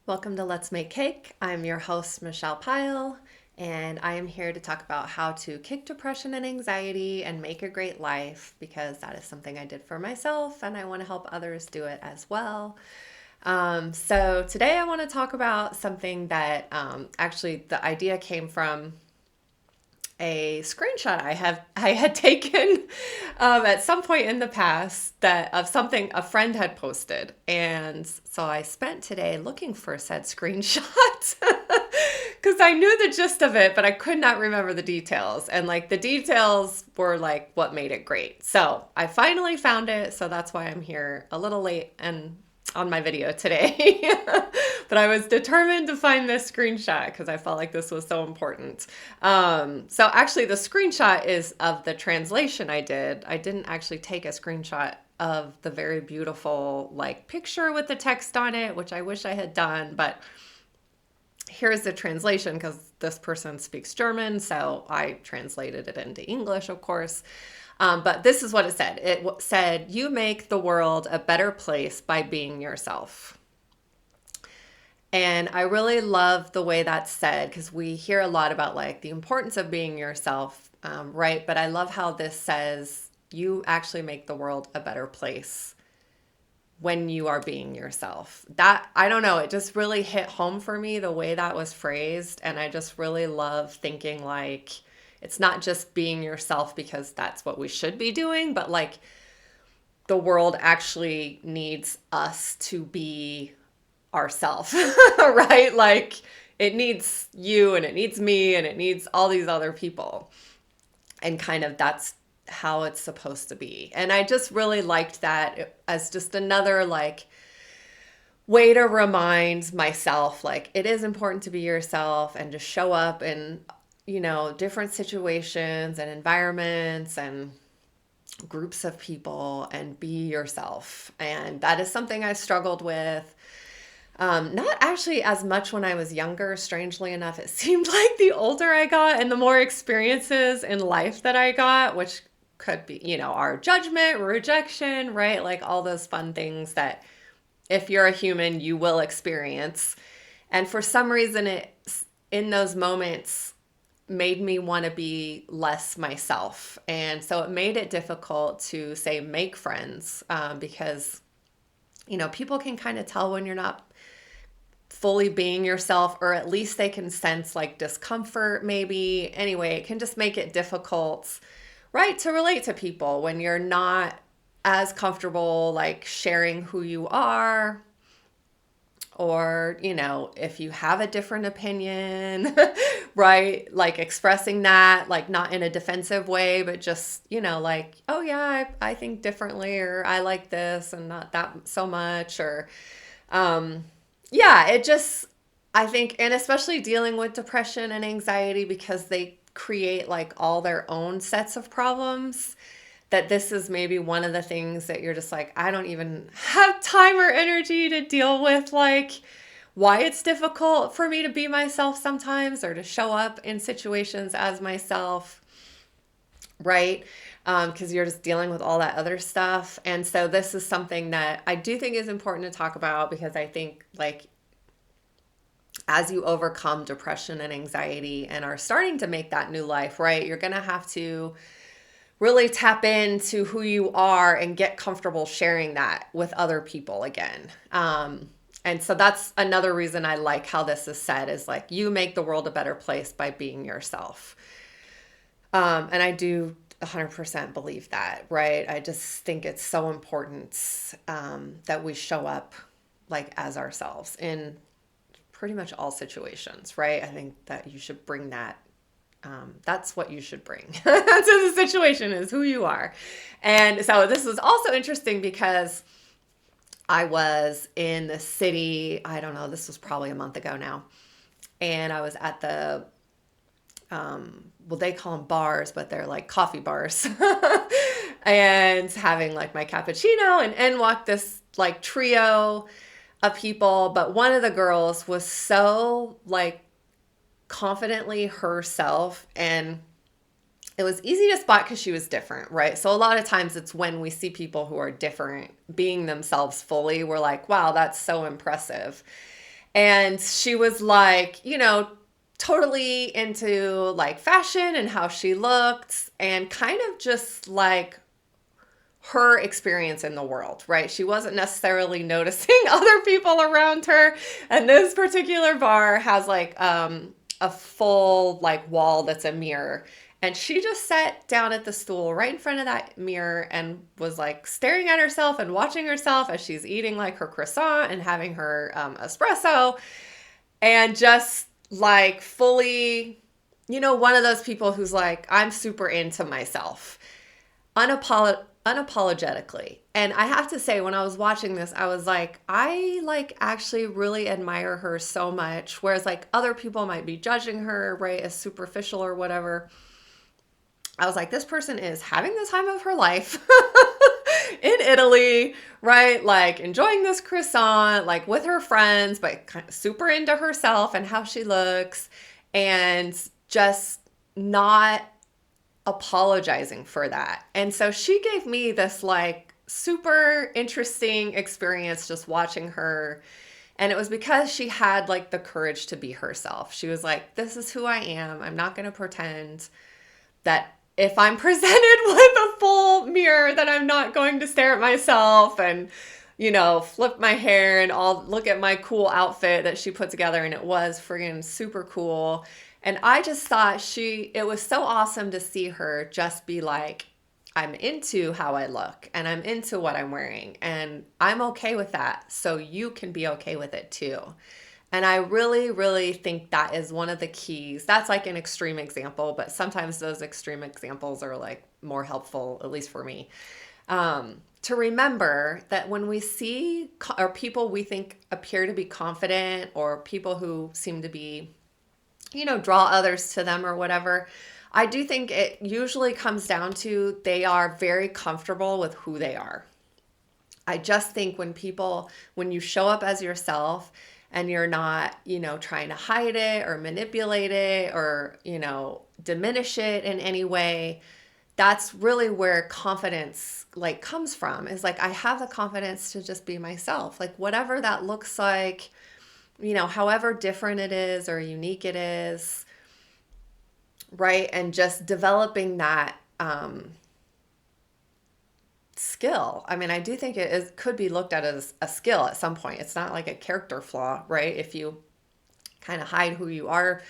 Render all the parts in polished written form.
Welcome to Let's Make Cake. I'm your host, Michelle Pyle, and I am here to talk about how to kick depression and anxiety and make a great life because that is something I did for myself and I want to help others do it as well. So today I want to talk about something that actually the idea came from a screenshot I had taken at some point in the past that of something a friend had posted, and so I spent today looking for said screenshot because I knew the gist of it, but I could not remember the details, and like the details were like what made it great. So I finally found it, so that's why I'm here a little late and on my video today. But I was determined to find this screenshot because I felt like this was so important. So actually the screenshot is of the translation I did. I didn't actually take a screenshot of the very beautiful like picture with the text on it, which I wish I had done, but here's the translation because this person speaks German, so I translated it into English, of course. But this is what it said. It said, "You make the world a better place by being yourself." And I really love the way that's said because we hear a lot about like the importance of being yourself, right? But I love how this says you actually make the world a better place when you are being yourself. That, I don't know, it just really hit home for me the way that was phrased. And I just really love thinking like it's not just being yourself because that's what we should be doing, but like the world actually needs us to be ourself, right? Like it needs you and it needs me and it needs all these other people. And kind of that's how it's supposed to be. And I just really liked that as just another like way to remind myself like it is important to be yourself and to show up in, different situations and environments and groups of people and be yourself. And that is something I struggled with. Not actually as much when I was younger. Strangely enough, it seemed like the older I got and the more experiences in life that I got, which could be, our judgment, rejection, right? Like all those fun things that if you're a human, you will experience. And for some reason, it in those moments made me want to be less myself. And so it made it difficult to say make friends because, people can kind of tell when you're not fully being yourself, or at least they can sense like discomfort, maybe. Anyway, it can just make it difficult, right, to relate to people when you're not as comfortable like sharing who you are, or if you have a different opinion, right, like expressing that like not in a defensive way, but just like, oh yeah, I think differently, or I like this and not that so much, or yeah, it just, I think, and especially dealing with depression and anxiety because they create like all their own sets of problems, that this is maybe one of the things that you're just like, I don't even have time or energy to deal with, like why it's difficult for me to be myself sometimes or to show up in situations as myself, right? Because you're just dealing with all that other stuff. And so this is something that I do think is important to talk about because I think like as you overcome depression and anxiety and are starting to make that new life, right, you're going to have to really tap into who you are and get comfortable sharing that with other people again. And so that's another reason I like how this is said is like, you make the world a better place by being yourself. And I do 100% believe that, right? I just think it's so important that we show up like as ourselves in pretty much all situations, right? I think that you should bring that. That's what you should bring to the situation is who you are. And so this was also interesting because I was in the city, I don't know, this was probably a month ago now. And I was at the well, they call them bars, but they're like coffee bars, and having like my cappuccino and walked this like trio of people. But one of the girls was so like confidently herself, and it was easy to spot because she was different, right? So a lot of times it's when we see people who are different being themselves fully, we're like, wow, that's so impressive. And she was like, totally into like fashion and how she looked and kind of just like her experience in the world, right? She wasn't necessarily noticing other people around her. And this particular bar has like a full like wall that's a mirror. And she just sat down at the stool right in front of that mirror and was like staring at herself and watching herself as she's eating like her croissant and having her espresso and just like fully, one of those people who's like, I'm super into myself unapologetically. And I have to say, when I was watching this, I was like, I like actually really admire her so much. Whereas like other people might be judging her, right, as superficial or whatever. I was like, this person is having the time of her life in Italy, right? Like enjoying this croissant, like with her friends, but kind of super into herself and how she looks, and just not apologizing for that. And so she gave me this like super interesting experience just watching her. And it was because she had like the courage to be herself. She was like, this is who I am. I'm not going to pretend that if I'm presented with a full mirror, that I'm not going to stare at myself and, flip my hair and I'll look at my cool outfit that she put together. And it was friggin' super cool. And I just thought it was so awesome to see her just be like, I'm into how I look and I'm into what I'm wearing and I'm okay with that. So you can be okay with it too. And I really, really think that is one of the keys. That's like an extreme example, but sometimes those extreme examples are like more helpful, at least for me, to remember that when we see or people we think appear to be confident or people who seem to be, draw others to them or whatever, I do think it usually comes down to they are very comfortable with who they are. I just think when you show up as yourself and you're not, trying to hide it or manipulate it or, diminish it in any way, that's really where confidence like comes from. Is like, I have the confidence to just be myself, like whatever that looks like, however different it is or unique it is, right? And just developing that skill. I mean, I do think could be looked at as a skill at some point. It's not like a character flaw, right? If you kind of hide who you are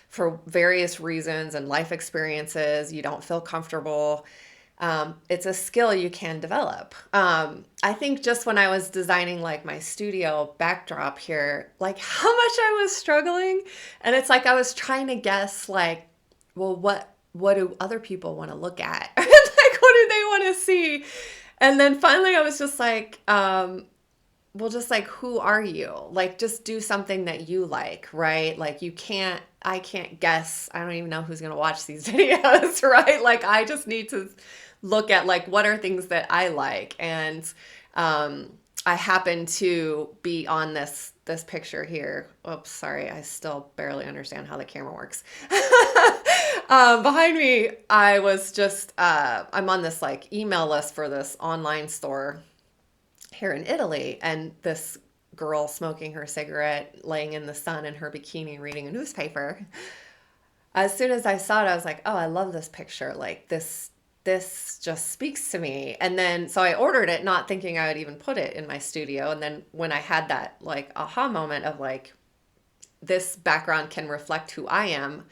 for various reasons and life experiences, you don't feel comfortable. It's a skill you can develop. I think just when I was designing like my studio backdrop here, like how much I was struggling. And it's like I was trying to guess like, well, what do other people want to look at? Like, what do they want to see? And then finally I was just like, well, just like, who are you? Like, just do something that you like, right? Like, I can't guess. I don't even know who's going to watch these videos, right? Like, I just need to look at like, what are things that I like? And I happen to be on this picture here. Oops, sorry. I still barely understand how the camera works. Behind me, I was just, I'm on this like email list for this online store here in Italy, and this girl smoking her cigarette, laying in the sun in her bikini, reading a newspaper. As soon as I saw it, I was like, oh, I love this picture. Like this just speaks to me. And then, so I ordered it, not thinking I would even put it in my studio. And then when I had that like aha moment of like, this background can reflect who I am,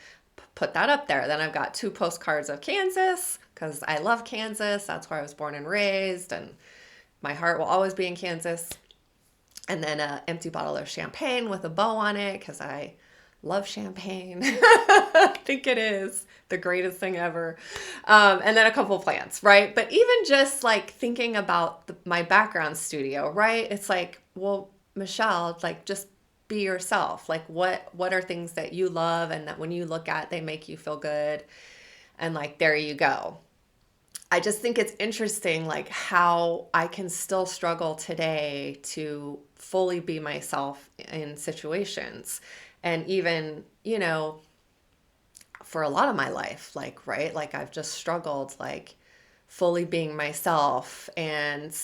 put that up there. Then I've got 2 postcards of Kansas because I love Kansas. That's where I was born and raised. And my heart will always be in Kansas. And then an empty bottle of champagne with a bow on it because I love champagne. I think it is the greatest thing ever. And then a couple of plants, right? But even just like thinking about my background studio, right? It's like, well, Michelle, like just be yourself. Like what are things that you love and that when you look at, they make you feel good. And like, there you go. I just think it's interesting, like how I can still struggle today to fully be myself in situations. And even, for a lot of my life, like, right, like I've just struggled, like fully being myself. And,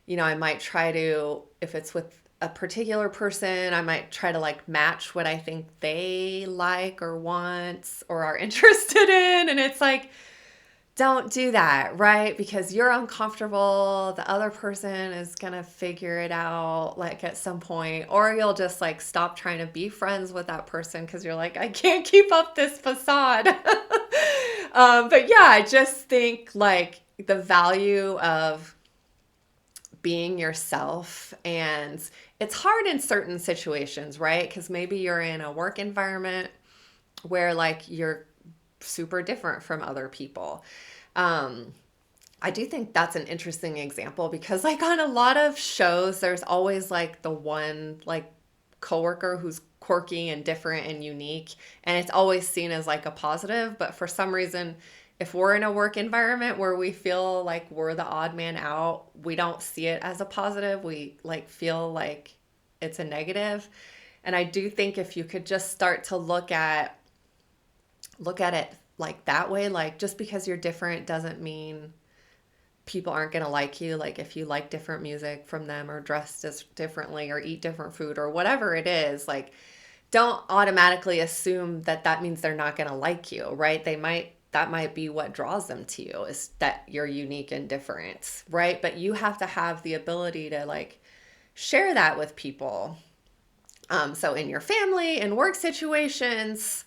I might try to, if it's with a particular person, I might try to like match what I think they like or want or are interested in. And it's like, don't do that, right? Because you're uncomfortable. The other person is going to figure it out like at some point, or you'll just like stop trying to be friends with that person because you're like, I can't keep up this facade. But yeah, I just think like the value of being yourself, and it's hard in certain situations, right? Because maybe you're in a work environment where like you're super different from other people. Um, I do think that's an interesting example because like on a lot of shows, there's always like the one like coworker who's quirky and different and unique, and it's always seen as like a positive. But for some reason, if we're in a work environment where we feel like we're the odd man out, we don't see it as a positive. We like feel like it's a negative. And I do think if you could just start to look at it like that way, like just because you're different doesn't mean people aren't going to like you. Like if you like different music from them or dress differently or eat different food or whatever it is, like don't automatically assume that that means they're not going to like you, right? That might be what draws them to you, is that you're unique and different, right? But you have to have the ability to like share that with people. So in your family, in work situations,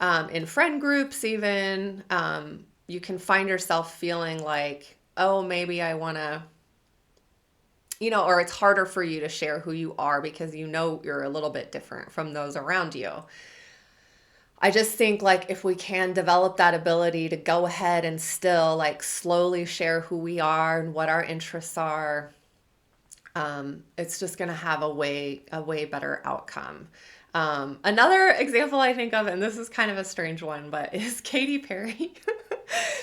in friend groups, even, you can find yourself feeling like, oh, maybe I want to, or it's harder for you to share who you are because you're a little bit different from those around you. I just think like if we can develop that ability to go ahead and still like slowly share who we are and what our interests are, it's just going to have a way better outcome. Another example I think of, and this is kind of a strange one, but is Katy Perry.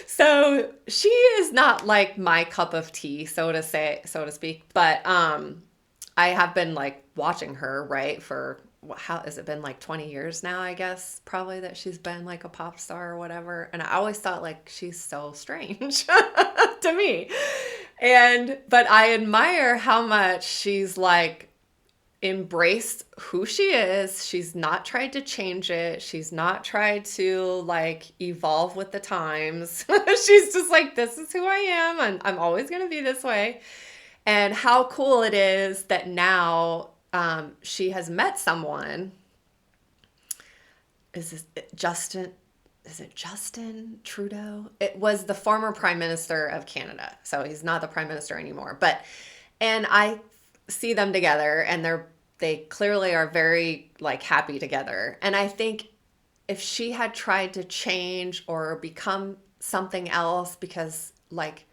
So she is not like my cup of tea, so to speak, but I have been like watching her, right, for how has it been, like 20 years now, I guess, probably, that she's been like a pop star or whatever. And I always thought like she's so strange to me. But I admire how much she's like embraced who she is. She's not tried to change it. She's not tried to like evolve with the times. She's just like, this is who I am, and I'm always going to be this way. And how cool it is that now she has met someone. Is it Justin Trudeau? It was the former Prime Minister of Canada. So he's not the Prime Minister anymore. And I see them together, and they clearly are very like happy together. And I think if she had tried to change or become something else because like,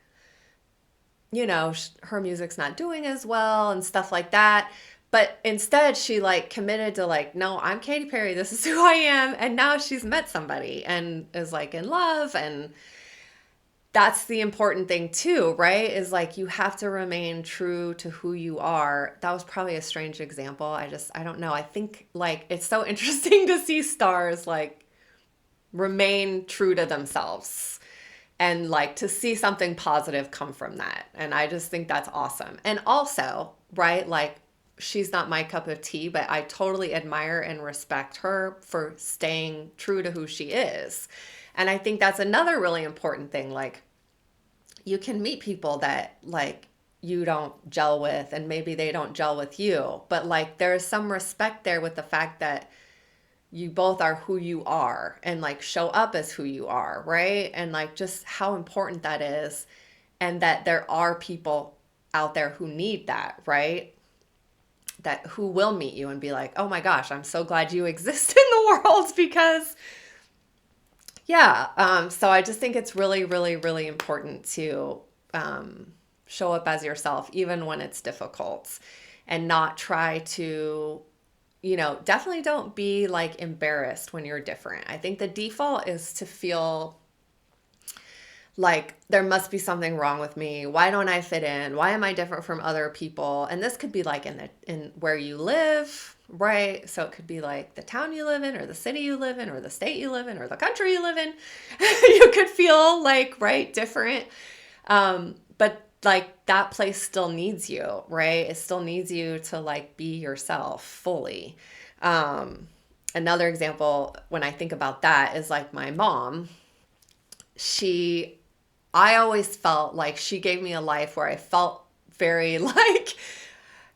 her music's not doing as well and stuff like that. But instead she like committed to like, no, I'm Katy Perry. This is who I am. And now she's met somebody and is like in love. And that's the important thing too, right? Is like, you have to remain true to who you are. That was probably a strange example. I don't know. I think like it's so interesting to see stars like remain true to themselves and like to see something positive come from that. And I just think that's awesome. And also, right, like she's not my cup of tea, but I totally admire and respect her for staying true to who she is. And I think that's another really important thing. Like, you can meet people that like you don't gel with, and maybe they don't gel with you, but like there's some respect there with the fact that you both are who you are and like show up as who you are, right? And like just how important that is, and that there are people out there who need that, right? That who will meet you and be like, oh my gosh, I'm so glad you exist in the world, because yeah. So I just think it's really, really, really important to show up as yourself, even when it's difficult, and not try to, definitely don't be like embarrassed when you're different. I think the default is to feel like there must be something wrong with me. Why don't I fit in? Why am I different from other people? And this could be like in where you live, right? So it could be like the town you live in, or the city you live in, or the state you live in, or the country you live in. You could feel like, right, different. But like that place still needs you, right? It still needs you to like be yourself fully. Um, Another example when I think about that is like my mom. She, I always felt like she gave me a life where I felt very like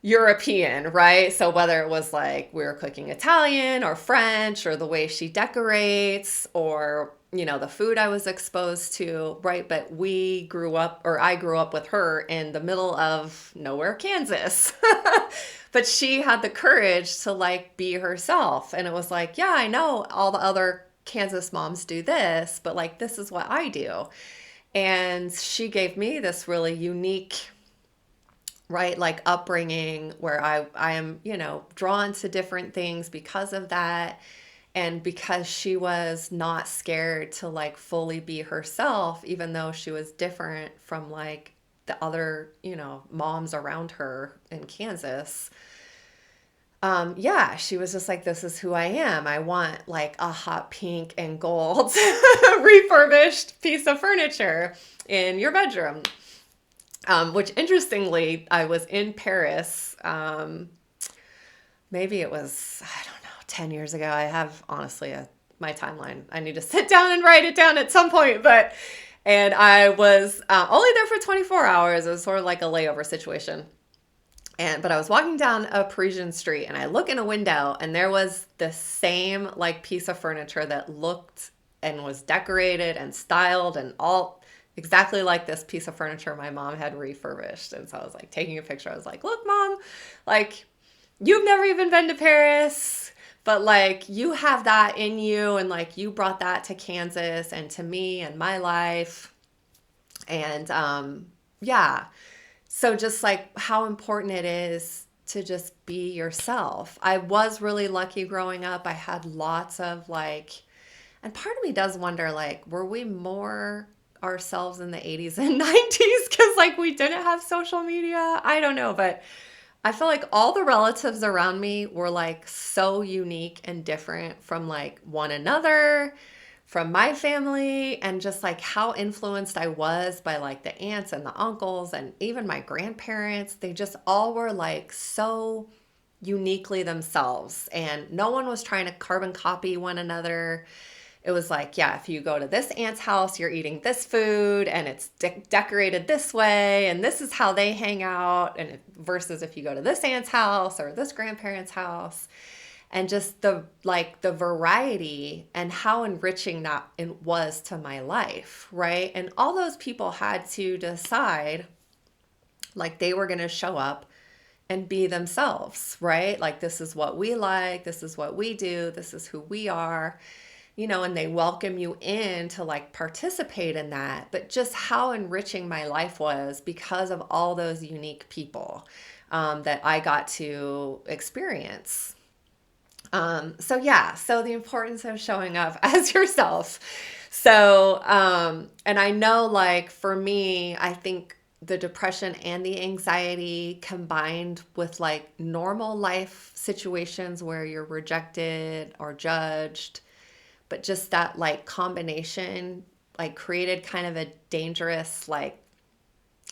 European, right? So whether it was like we were cooking Italian or French or the way she decorates or, you know, the food I was exposed to, right? But we grew up, or I grew up with her in the middle of nowhere, Kansas. But she had the courage to like be herself. And it was like, yeah, I know all the other Kansas moms do this, but like this is what I do. And she gave me this really unique, right, like upbringing where I am, you know, drawn to different things because of that, and because she was not scared to like fully be herself even though she was different from like the other, you know, moms around her in Kansas. Yeah, she was just like, this is who I am. I want like a hot pink and gold refurbished piece of furniture in your bedroom. Which interestingly, I was in Paris. Maybe it was, I don't know, 10 years ago. I have honestly my timeline. I need to sit down and write it down at some point. And I was only there for 24 hours. It was sort of like a layover situation. But I was walking down a Parisian street and I look in a window and there was the same like piece of furniture that looked and was decorated and styled and all exactly like this piece of furniture my mom had refurbished. And so I was like taking a picture. I was like, look, mom, like you've never even been to Paris, but like you have that in you and like you brought that to Kansas and to me and my life. And yeah. So just like how important it is to just be yourself. I was really lucky growing up. I had lots of like, and part of me does wonder like, were we more ourselves in the 80s and 90s because like we didn't have social media? I don't know, but I feel like all the relatives around me were like so unique and different from like one another, from my family, and just like how influenced I was by like the aunts and the uncles and even my grandparents. They just all were like so uniquely themselves, and no one was trying to carbon copy one another. It was like, yeah, if you go to this aunt's house, you're eating this food and it's decorated this way and this is how they hang out, and versus if you go to this aunt's house or this grandparent's house. And just the like the variety and how enriching that it was to my life, right? And all those people had to decide like they were going to show up and be themselves, right? Like this is what we like, this is what we do, this is who we are, you know, and they welcome you in to like participate in that. But just how enriching my life was because of all those unique people that I got to experience. So yeah, so the importance of showing up as yourself. So, and I know like for me, I think the depression and the anxiety combined with like normal life situations where you're rejected or judged, but just that like combination like created kind of a dangerous like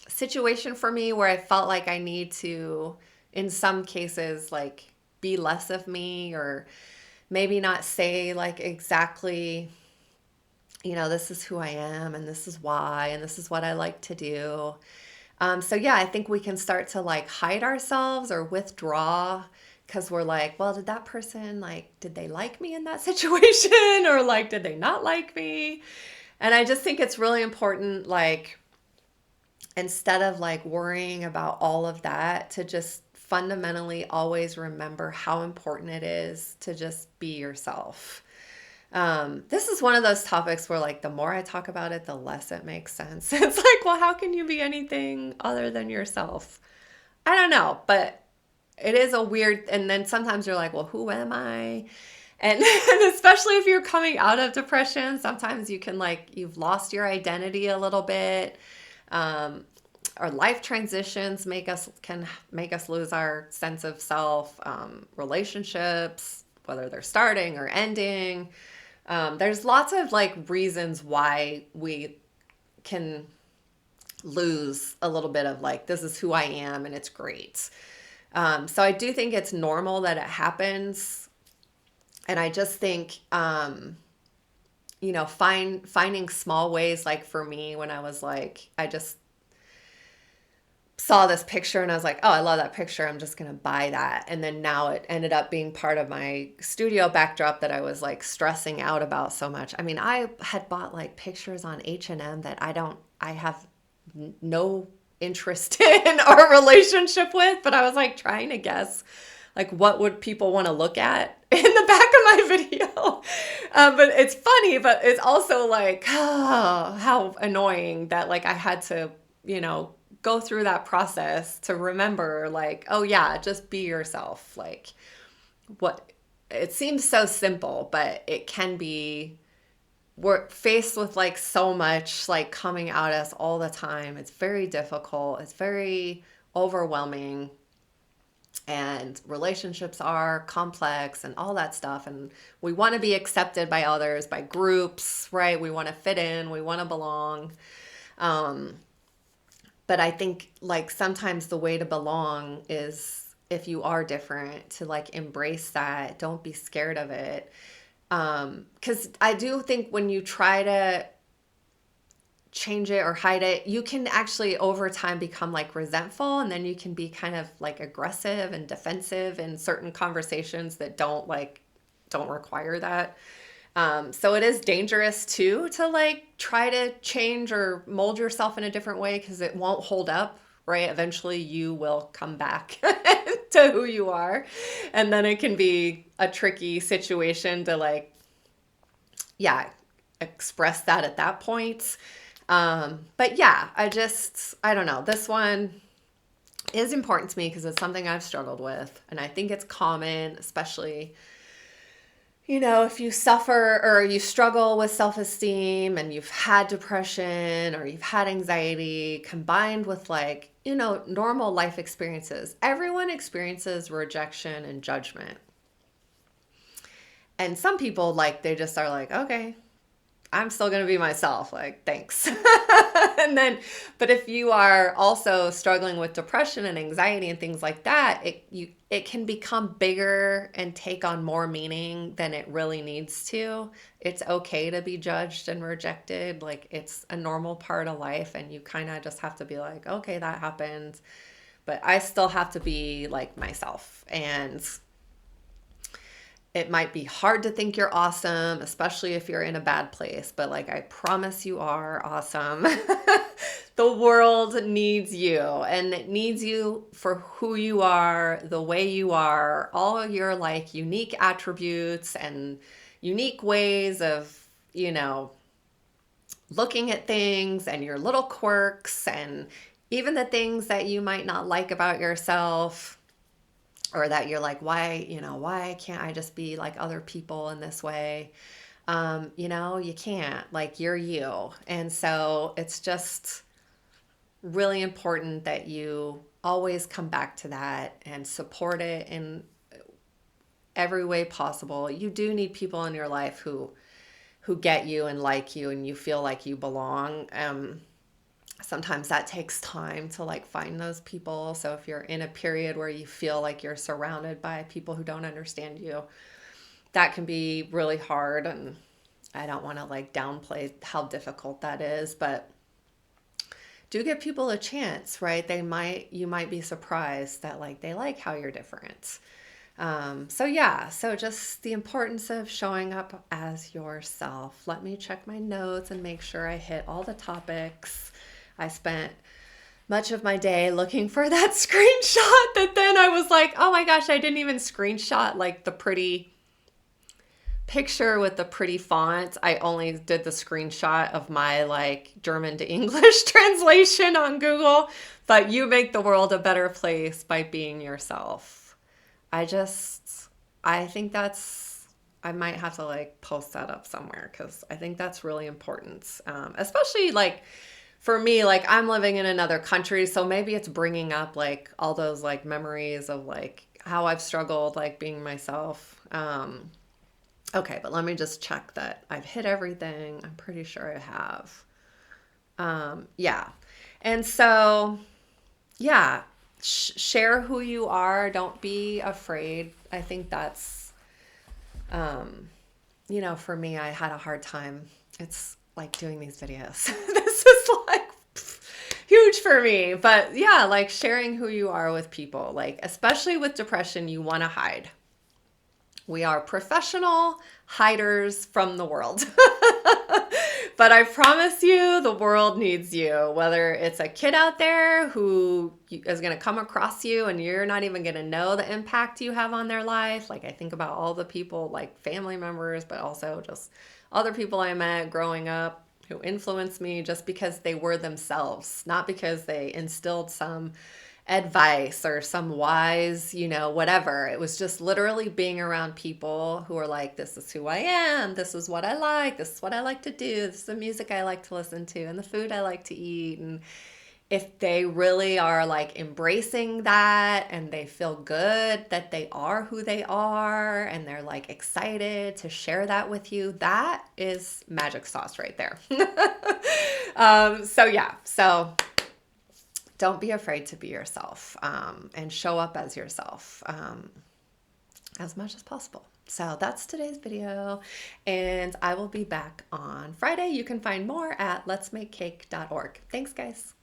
situation for me where I felt like I need to, in some cases, like be less of me or maybe not say like exactly, you know, this is who I am and this is why and this is what I like to do. So yeah, I think we can start to like hide ourselves or withdraw because we're like, well, did that person like, did they like me in that situation or like, did they not like me? And I just think it's really important, like, instead of like worrying about all of that, to just fundamentally always remember how important it is to just be yourself. This is one of those topics where like the more I talk about it, the less it makes sense. It's like, well, how can you be anything other than yourself? I don't know, but it is a weird, and then sometimes you're like, well, who am I? And especially if you're coming out of depression, sometimes you can like, you've lost your identity a little bit. Um, our life transitions can make us lose our sense of self. Relationships, whether they're starting or ending. There's lots of like reasons why we can lose a little bit of like, this is who I am and it's great. So I do think it's normal that it happens. And I just think, finding small ways, like for me, when I was like, I just saw this picture and I was like, oh, I love that picture. I'm just going to buy that. And then now it ended up being part of my studio backdrop that I was like stressing out about so much. I mean, I had bought like pictures on H&M that I have no interest in or relationship with, but I was like trying to guess like what would people want to look at in the back of my video. But it's funny, but it's also like, oh, how annoying that like I had to, go through that process to remember like, oh yeah, just be yourself. Like what it seems so simple, but it can be, we're faced with like so much like coming at us all the time. It's very difficult. It's very overwhelming. And relationships are complex and all that stuff. And we want to be accepted by others, by groups, right? We want to fit in, we want to belong. But I think like sometimes the way to belong is, if you are different, to like embrace that. Don't be scared of it. Because I do think when you try to change it or hide it, you can actually over time become like resentful, and then you can be kind of like aggressive and defensive in certain conversations that don't require that. So it is dangerous too to like try to change or mold yourself in a different way, because it won't hold up, right? Eventually you will come back to who you are. And then it can be a tricky situation to like, yeah, express that at that point. But yeah, I don't know. This one is important to me because it's something I've struggled with. And I think it's common, especially, if you suffer or you struggle with self-esteem and you've had depression or you've had anxiety combined with like, normal life experiences. Everyone experiences rejection and judgment. And some people like, they just are like, okay, I'm still going to be myself. Like, thanks. And then, but if you are also struggling with depression and anxiety and things like that, it can become bigger and take on more meaning than it really needs to. It's okay to be judged and rejected. Like, it's a normal part of life, and you kind of just have to be like, okay, that happens, but I still have to be like myself. And it might be hard to think you're awesome, especially if you're in a bad place, but like I promise you are awesome. The world needs you, and it needs you for who you are, the way you are, all of your like unique attributes and unique ways of, looking at things, and your little quirks, and even the things that you might not like about yourself, or that you're like, why can't I just be like other people in this way? You can't, like, you're you. And so it's just really important that you always come back to that and support it in every way possible. You do need people in your life who get you and like you, and you feel like you belong. Sometimes that takes time to like find those people. So if you're in a period where you feel like you're surrounded by people who don't understand you, that can be really hard. And I don't want to like downplay how difficult that is, but do give people a chance, right? You might be surprised that like they like how you're different. So just the importance of showing up as yourself. Let me check my notes and make sure I hit all the topics. I spent much of my day looking for that screenshot that then I was like, oh my gosh, I didn't even screenshot like the pretty picture with the pretty font. I only did the screenshot of my like German to English translation on Google. But you make the world a better place by being yourself. I think I might have to like post that up somewhere, because I think that's really important. Especially like for me, like I'm living in another country, so maybe it's bringing up like all those like memories of like how I've struggled like being myself. Okay, but let me just check that I've hit everything. I'm pretty sure I have. Yeah. And so, yeah, share who you are. Don't be afraid. I think that's, um, for me, I had a hard time. It's like doing these videos. This is like huge for me. But yeah, like sharing who you are with people, like, especially with depression, you want to hide. We are professional hiders from the world. But I promise you, the world needs you. Whether it's a kid out there who is going to come across you and you're not even going to know the impact you have on their life. Like, I think about all the people, like family members, but also just other people I met growing up who influenced me just because they were themselves, not because they instilled some advice or some wise, whatever. It was just literally being around people who are like, this is who I am. This is what I like. This is what I like to do. This is the music I like to listen to and the food I like to eat. And if they really are like embracing that and they feel good that they are who they are and they're like excited to share that with you, that is magic sauce right there. So yeah, so don't be afraid to be yourself, and show up as yourself, as much as possible. So that's today's video, and I will be back on Friday. You can find more at letsmakecake.org. Thanks, guys.